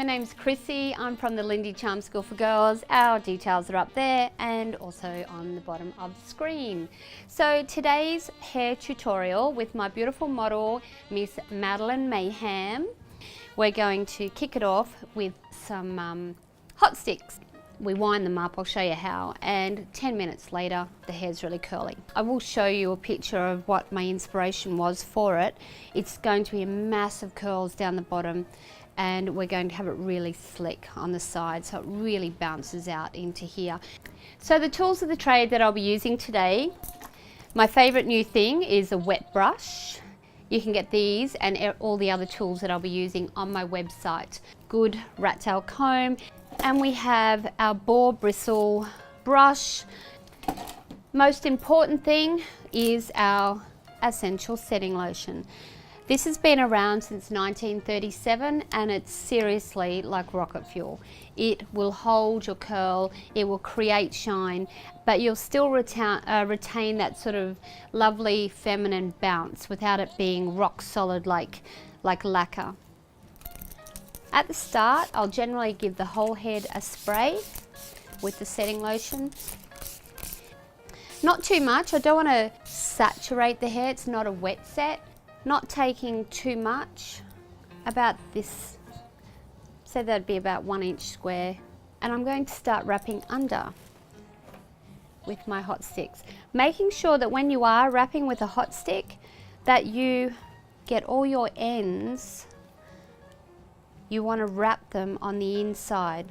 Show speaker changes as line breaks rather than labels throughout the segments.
name's Chrissy. I'm from the Lindy Charm School for Girls. Our details are up there and also on the bottom of the screen. So today's hair tutorial with my beautiful model, Miss Madeline Mayhem. We're going to kick it off with some hot sticks. We wind them up, I'll show you how, and 10 minutes later the hair's really curly. I will show you a picture of what my inspiration was for it. It's going to be a massive curls down the bottom, and we're going to have it really slick on the side so it really bounces out into here. So the tools of the trade that I'll be using today, my favourite new thing is a wet brush. You can get these and all the other tools that I'll be using on my website. Good rat tail comb, and we have our boar bristle brush. Most important thing is our essential setting lotion. This has been around since 1937 and it's seriously like rocket fuel. It will hold your curl, it will create shine, but you'll still retain that sort of lovely feminine bounce without it being rock solid like lacquer. At the start, I'll generally give the whole head a spray with the setting lotion. Not too much, I don't want to saturate the hair, it's not a wet set. Not taking too much, about this, so that'd be about 1 inch square. And I'm going to start wrapping under with my hot sticks. Making sure that when you are wrapping with a hot stick, that you get all your ends, you want to wrap them on the inside.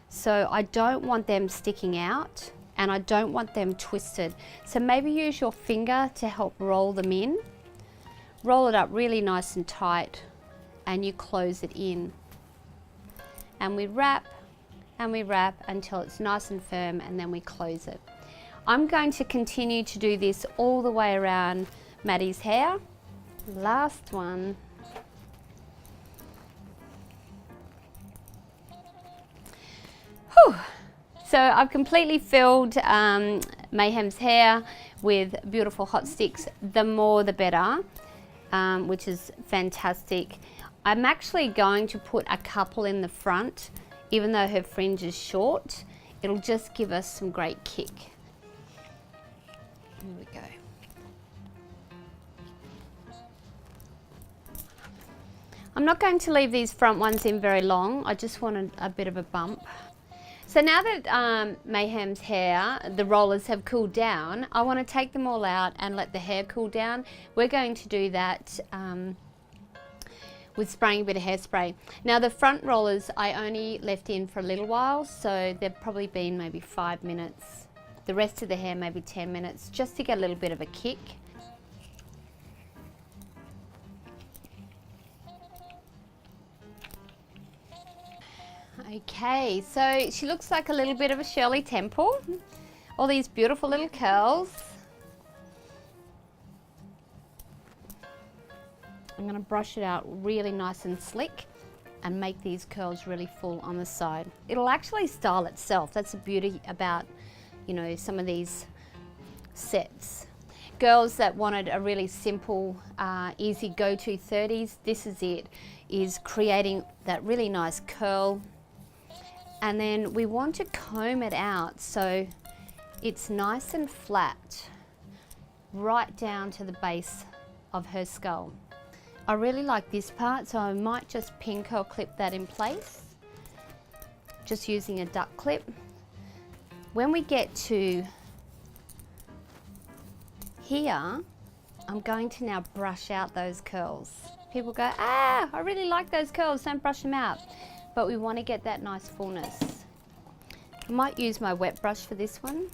So I don't want them sticking out and I don't want them twisted. So maybe use your finger to help roll them in. Roll it up really nice and tight and you close it in. And we wrap until it's nice and firm and then we close it. I'm going to continue to do this all the way around Maddie's hair. Last one. Whew. So I've completely filled Mayhem's hair with beautiful hot sticks. The more the better. Which is fantastic. I'm actually going to put a couple in the front, even though her fringe is short. It'll just give us some great kick. Here we go. I'm not going to leave these front ones in very long. I just wanted a bit of a bump. So now that Mayhem's hair, the rollers have cooled down, I want to take them all out and let the hair cool down. We're going to do that with spraying a bit of hairspray. Now the front rollers I only left in for a little while, so they've probably been maybe 5 minutes. The rest of the hair maybe 10 minutes, just to get a little bit of a kick. Okay, so she looks like a little bit of a Shirley Temple. All these beautiful little curls. I'm going to brush it out really nice and slick and make these curls really full on the side. It'll actually style itself. That's the beauty about, you know, some of these sets. Girls that wanted a really simple, easy go-to 30s, this is it, is creating that really nice curl. And then we want to comb it out so it's nice and flat right down to the base of her skull. I really like this part, so I might just pin curl clip that in place, just using a duck clip. When we get to here, I'm going to now brush out those curls. People go, ah, I really like those curls, don't brush them out. But we want to get that nice fullness. I might use my wet brush for this one.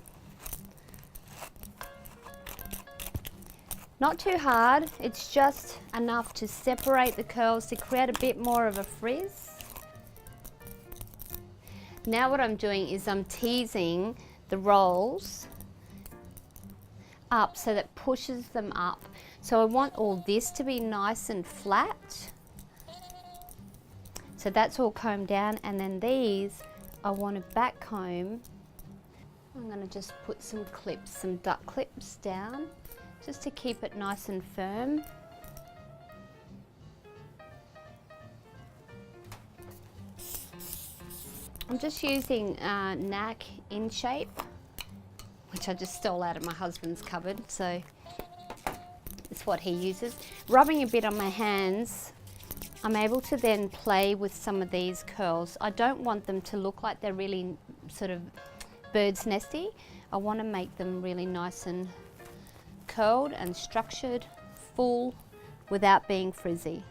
Not too hard, it's just enough to separate the curls to create a bit more of a frizz. Now what I'm doing is I'm teasing the rolls up so that pushes them up. So I want all this to be nice and flat. So that's all combed down, and then these I want to back comb. I'm going to just put some clips, some duck clips down, just to keep it nice and firm. I'm just using NAC In Shape, which I just stole out of my husband's cupboard, so it's what he uses. Rubbing a bit on my hands, I'm able to then play with some of these curls. I don't want them to look like they're really sort of bird's nesty. I want to make them really nice and curled and structured, full, without being frizzy.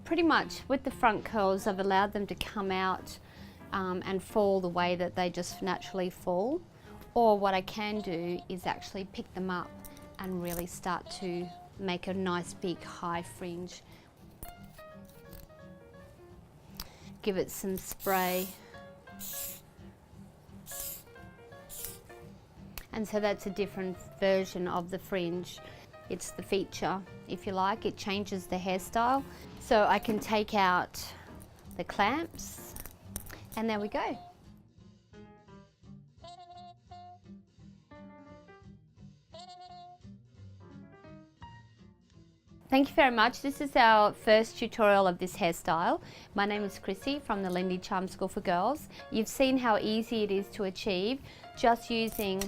Pretty much with the front curls, I've allowed them to come out and fall the way that they just naturally fall. Or what I can do is actually pick them up and really start to make a nice big high fringe. Give it some spray. And so that's a different version of the fringe. It's the feature, if you like. It changes the hairstyle. So I can take out the clamps, and there we go. Thank you very much. This is our first tutorial of this hairstyle. My name is Chrissy from the Lindy Charm School for Girls. You've seen how easy it is to achieve just using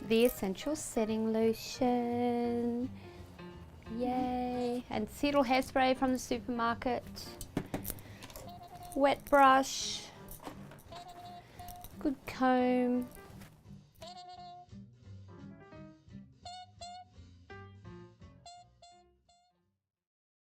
the Essential Setting Lotion. Yay! And Cedral hairspray from the supermarket. Wet brush. Good comb.